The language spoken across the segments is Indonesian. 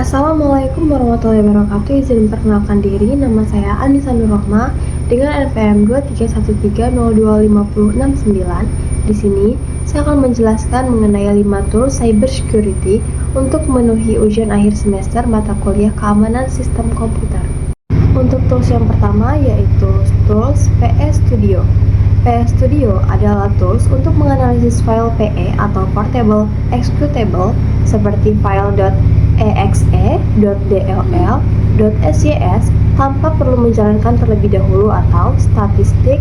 Assalamualaikum warahmatullahi wabarakatuh. Izin memperkenalkan diri, nama saya Anissa Nurrohma dengan NPM 231302569. Di sini, saya akan menjelaskan mengenai 5 tools cybersecurity untuk memenuhi ujian akhir semester mata kuliah keamanan sistem komputer. Untuk tools yang pertama yaitu tools PE Studio. PE Studio adalah tools untuk menganalisis file PE atau Portable Executable seperti file .exe, .dll, .sys tanpa perlu menjalankan terlebih dahulu atau statistik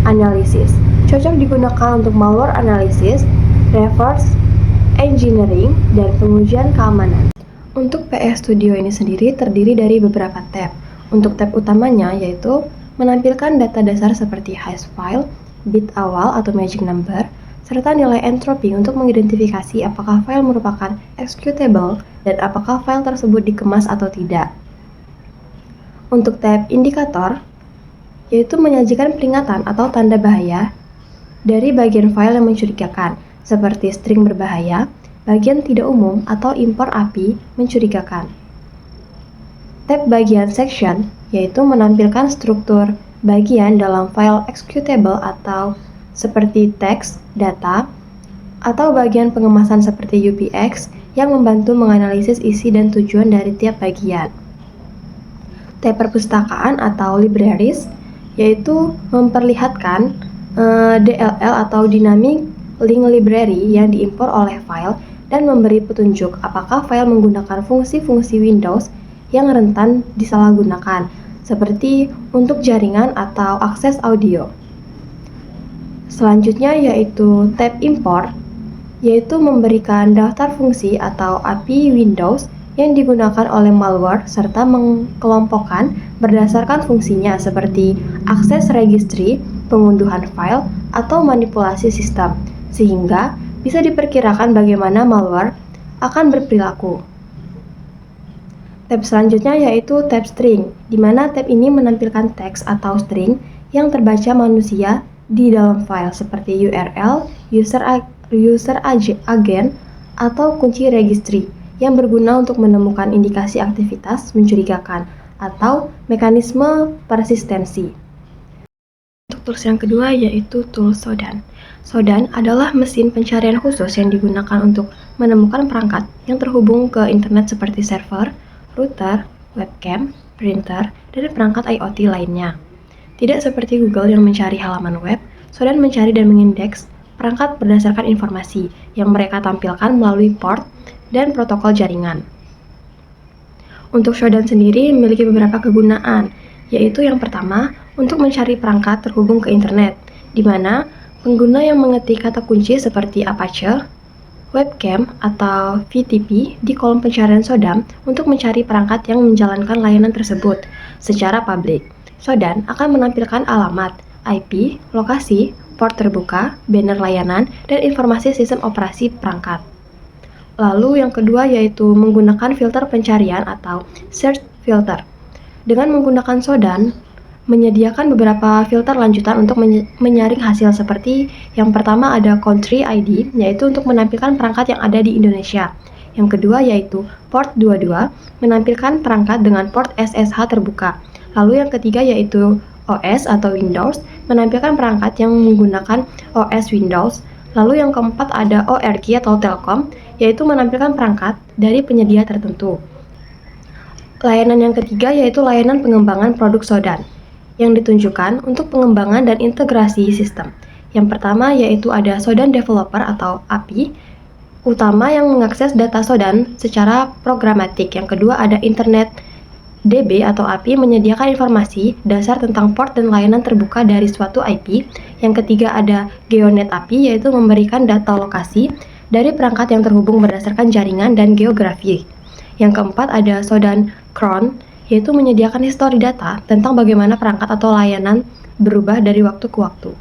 analisis. Cocok digunakan untuk malware analysis, reverse engineering, dan pengujian keamanan. Untuk PE Studio ini sendiri terdiri dari beberapa tab. Untuk tab utamanya yaitu menampilkan data dasar seperti hash file, bit awal atau magic number, serta nilai entropi untuk mengidentifikasi apakah file merupakan executable dan apakah file tersebut dikemas atau tidak. Untuk tab indikator, yaitu menyajikan peringatan atau tanda bahaya dari bagian file yang mencurigakan, seperti string berbahaya, bagian tidak umum, atau impor API mencurigakan. Tab bagian section, yaitu menampilkan struktur bagian dalam file executable atau seperti teks, data, atau bagian pengemasan seperti UPX yang membantu menganalisis isi dan tujuan dari tiap bagian. Tab perpustakaan atau libraries, yaitu memperlihatkan DLL atau Dynamic Link Library yang diimpor oleh file dan memberi petunjuk apakah file menggunakan fungsi-fungsi Windows yang rentan disalahgunakan, seperti untuk jaringan atau akses audio. Selanjutnya yaitu tab import, yaitu memberikan daftar fungsi atau API Windows yang digunakan oleh malware serta mengelompokkan berdasarkan fungsinya seperti akses registry, pengunduhan file, atau manipulasi sistem, sehingga bisa diperkirakan bagaimana malware akan berperilaku. Tab selanjutnya yaitu tab string, di mana tab ini menampilkan teks atau string yang terbaca manusia di dalam file seperti URL, user agent, atau kunci registry yang berguna untuk menemukan indikasi aktivitas mencurigakan atau mekanisme persistensi. Untuk tools yang kedua yaitu tools Shodan. Shodan adalah mesin pencarian khusus yang digunakan untuk menemukan perangkat yang terhubung ke internet seperti server, router, webcam, printer, dan perangkat IoT lainnya. Tidak seperti Google yang mencari halaman web, Shodan mencari dan mengindeks perangkat berdasarkan informasi yang mereka tampilkan melalui port dan protokol jaringan. Untuk Shodan sendiri memiliki beberapa kegunaan, yaitu yang pertama, untuk mencari perangkat terhubung ke internet, di mana pengguna yang mengetik kata kunci seperti Apache, webcam, atau VTP di kolom pencarian Shodan untuk mencari perangkat yang menjalankan layanan tersebut secara publik. Shodan akan menampilkan alamat, IP, lokasi, port terbuka, banner layanan, dan informasi sistem operasi perangkat. Lalu yang kedua yaitu menggunakan filter pencarian atau search filter. Dengan menggunakan Shodan, menyediakan beberapa filter lanjutan untuk menyaring hasil seperti yang pertama ada country ID, yaitu untuk menampilkan perangkat yang ada di Indonesia. Yang kedua yaitu port 22, menampilkan perangkat dengan port SSH terbuka. Lalu yang ketiga yaitu OS atau Windows, menampilkan perangkat yang menggunakan OS Windows. Lalu yang keempat ada ORG atau Telkom, yaitu menampilkan perangkat dari penyedia tertentu. Layanan yang ketiga yaitu layanan pengembangan produk Shodan, yang ditunjukkan untuk pengembangan dan integrasi sistem. Yang pertama yaitu ada Shodan Developer atau API, utama yang mengakses data Shodan secara programatik. Yang kedua ada Internet DB atau API menyediakan informasi dasar tentang port dan layanan terbuka dari suatu IP. Yang ketiga ada GeoNet API, yaitu memberikan data lokasi dari perangkat yang terhubung berdasarkan jaringan dan geografi. Yang keempat ada Shodan Cron, yaitu menyediakan histori data tentang bagaimana perangkat atau layanan berubah dari waktu ke waktu.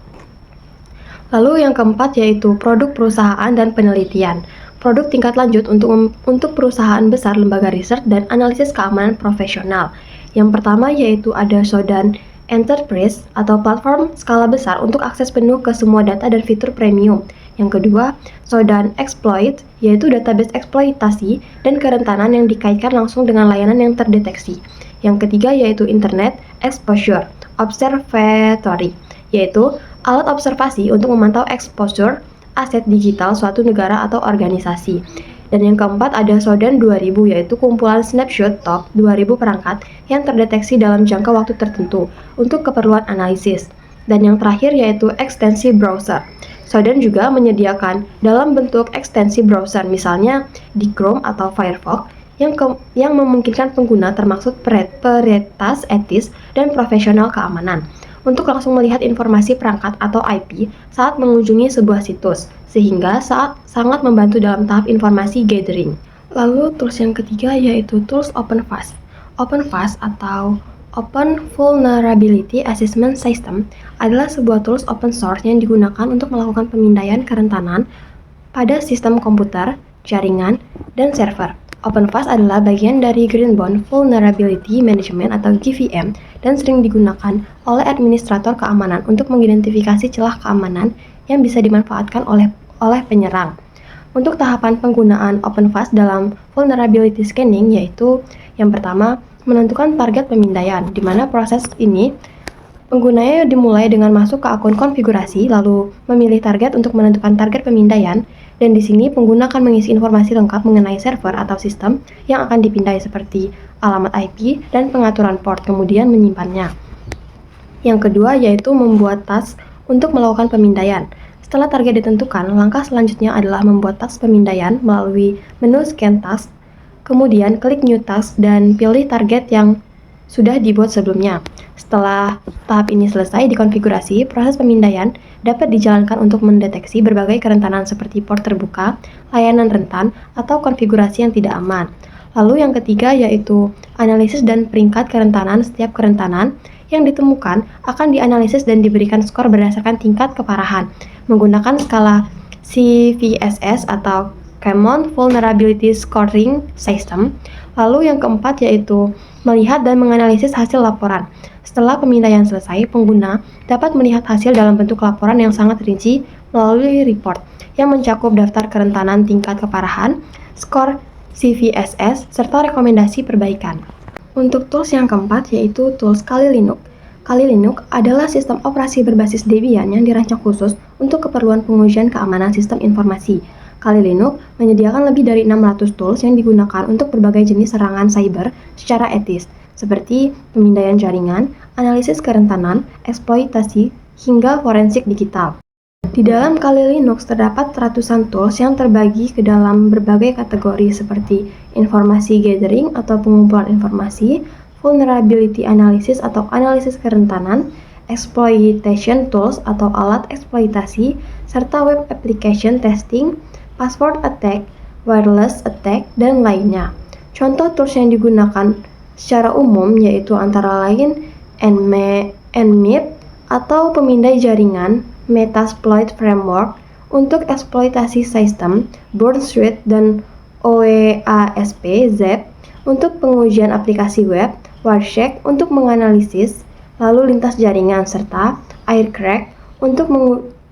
Lalu yang keempat yaitu produk perusahaan dan penelitian. Produk tingkat lanjut untuk perusahaan besar, lembaga riset, dan analisis keamanan profesional. Yang pertama yaitu ada Shodan Enterprise atau platform skala besar untuk akses penuh ke semua data dan fitur premium. Yang kedua, Shodan Exploit, yaitu database eksploitasi dan kerentanan yang dikaitkan langsung dengan layanan yang terdeteksi. Yang ketiga yaitu Internet Exposure Observatory, yaitu alat observasi untuk memantau exposure aset digital suatu negara atau organisasi. Dan yang keempat ada Shodan 2000, yaitu kumpulan snapshot top 2000 perangkat yang terdeteksi dalam jangka waktu tertentu untuk keperluan analisis. Dan yang terakhir yaitu ekstensi browser. Shodan juga menyediakan dalam bentuk ekstensi browser, misalnya di Chrome atau Firefox, yang memungkinkan pengguna termasuk peretas etis dan profesional keamanan untuk langsung melihat informasi perangkat atau IP saat mengunjungi sebuah situs, sehingga sangat membantu dalam tahap informasi gathering. Lalu tools yang ketiga yaitu tools OpenVAS. OpenVAS atau Open Vulnerability Assessment System adalah sebuah tools open source yang digunakan untuk melakukan pemindaian kerentanan pada sistem komputer, jaringan, dan server. OpenVAS adalah bagian dari Greenbound Vulnerability Management atau GVM dan sering digunakan oleh administrator keamanan untuk mengidentifikasi celah keamanan yang bisa dimanfaatkan oleh penyerang. Untuk tahapan penggunaan OpenVAS dalam vulnerability scanning yaitu yang pertama, menentukan target pemindaian, di mana proses ini penggunanya dimulai dengan masuk ke akun konfigurasi lalu memilih target untuk menentukan target pemindaian. Dan di sini pengguna akan mengisi informasi lengkap mengenai server atau sistem yang akan dipindai seperti alamat IP dan pengaturan port, kemudian menyimpannya. Yang kedua yaitu membuat task untuk melakukan pemindaian. Setelah target ditentukan, langkah selanjutnya adalah membuat task pemindaian melalui menu scan task, kemudian klik new task dan pilih target yang sudah dibuat sebelumnya. Setelah tahap ini selesai dikonfigurasi, proses pemindaian dapat dijalankan untuk mendeteksi berbagai kerentanan seperti port terbuka, layanan rentan, atau konfigurasi yang tidak aman. Lalu yang ketiga yaitu analisis dan peringkat kerentanan. Setiap kerentanan yang ditemukan akan dianalisis dan diberikan skor berdasarkan tingkat keparahan menggunakan skala CVSS atau Common Vulnerability Scoring System. Lalu yang keempat yaitu melihat dan menganalisis hasil laporan. Setelah pemindaian selesai, pengguna dapat melihat hasil dalam bentuk laporan yang sangat rinci melalui report yang mencakup daftar kerentanan tingkat keparahan, skor CVSS, serta rekomendasi perbaikan. Untuk tools yang keempat yaitu tools Kali Linux. Kali Linux adalah sistem operasi berbasis Debian yang dirancang khusus untuk keperluan pengujian keamanan sistem informasi. Kali Linux menyediakan lebih dari 600 tools yang digunakan untuk berbagai jenis serangan cyber secara etis, seperti pemindaian jaringan, analisis kerentanan, eksploitasi, hingga forensik digital. Di dalam Kali Linux terdapat ratusan tools yang terbagi ke dalam berbagai kategori seperti informasi gathering atau pengumpulan informasi, vulnerability analysis atau analisis kerentanan, exploitation tools atau alat eksploitasi, serta web application testing, password attack, wireless attack, dan lainnya. Contoh tools yang digunakan secara umum yaitu antara lain Nmap atau pemindai jaringan, Metasploit Framework untuk eksploitasi sistem, Burn Suite dan OWASP Zap untuk pengujian aplikasi web, Wireshark untuk menganalisis lalu lintas jaringan, serta Aircrack untuk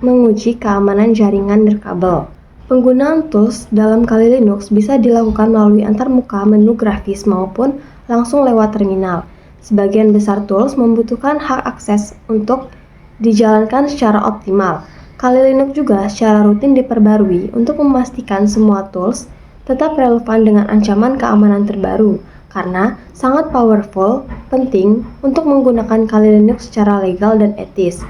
menguji keamanan jaringan nirkabel. Penggunaan tools dalam Kali Linux bisa dilakukan melalui antarmuka menu grafis maupun langsung lewat terminal. Sebagian besar tools membutuhkan hak akses untuk dijalankan secara optimal. Kali Linux juga secara rutin diperbarui untuk memastikan semua tools tetap relevan dengan ancaman keamanan terbaru. Karena sangat powerful, penting untuk menggunakan Kali Linux secara legal dan etis.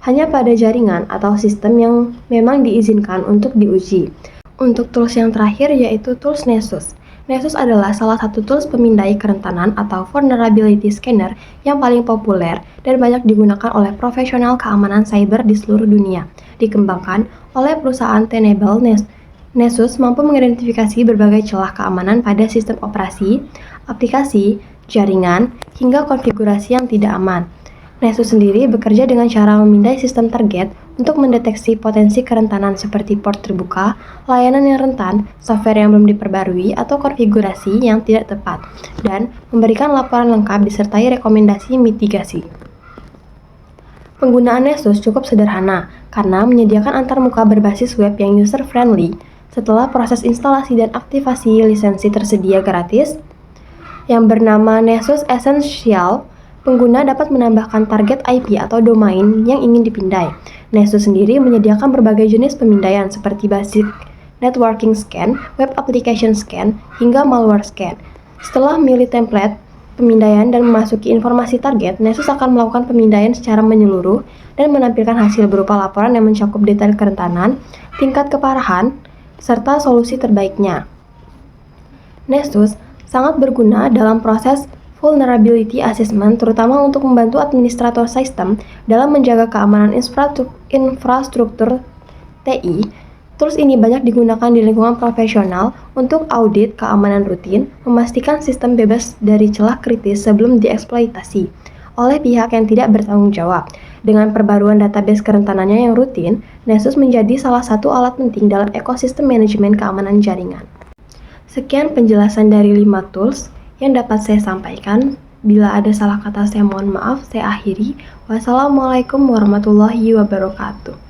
Hanya pada jaringan atau sistem yang memang diizinkan untuk diuji. Untuk tools yang terakhir yaitu tools Nessus. Nessus adalah salah satu tools pemindai kerentanan atau vulnerability scanner yang paling populer dan banyak digunakan oleh profesional keamanan cyber di seluruh dunia. Dikembangkan oleh perusahaan Tenable, Nessus mampu mengidentifikasi berbagai celah keamanan pada sistem operasi, aplikasi, jaringan, hingga konfigurasi yang tidak aman. Nessus sendiri bekerja dengan cara memindai sistem target untuk mendeteksi potensi kerentanan seperti port terbuka, layanan yang rentan, software yang belum diperbarui, atau konfigurasi yang tidak tepat, dan memberikan laporan lengkap disertai rekomendasi mitigasi. Penggunaan Nessus cukup sederhana karena menyediakan antarmuka berbasis web yang user-friendly. Setelah proses instalasi dan aktivasi lisensi tersedia gratis yang bernama Nessus Essential, pengguna dapat menambahkan target IP atau domain yang ingin dipindai. Nessus sendiri menyediakan berbagai jenis pemindaian seperti basic networking scan, web application scan, hingga malware scan. Setelah memilih template pemindaian dan memasuki informasi target, Nessus akan melakukan pemindaian secara menyeluruh dan menampilkan hasil berupa laporan yang mencakup detail kerentanan, tingkat keparahan, serta solusi terbaiknya. Nessus sangat berguna dalam proses vulnerability assessment, terutama untuk membantu administrator sistem dalam menjaga keamanan infrastruktur TI. Tools ini banyak digunakan di lingkungan profesional untuk audit keamanan rutin, memastikan sistem bebas dari celah kritis sebelum dieksploitasi oleh pihak yang tidak bertanggung jawab. Dengan perbaruan database kerentanannya yang rutin, Nessus menjadi salah satu alat penting dalam ekosistem manajemen keamanan jaringan. Sekian penjelasan dari 5 tools yang dapat saya sampaikan. Bila ada salah kata saya mohon maaf, saya akhiri. Wassalamualaikum warahmatullahi wabarakatuh.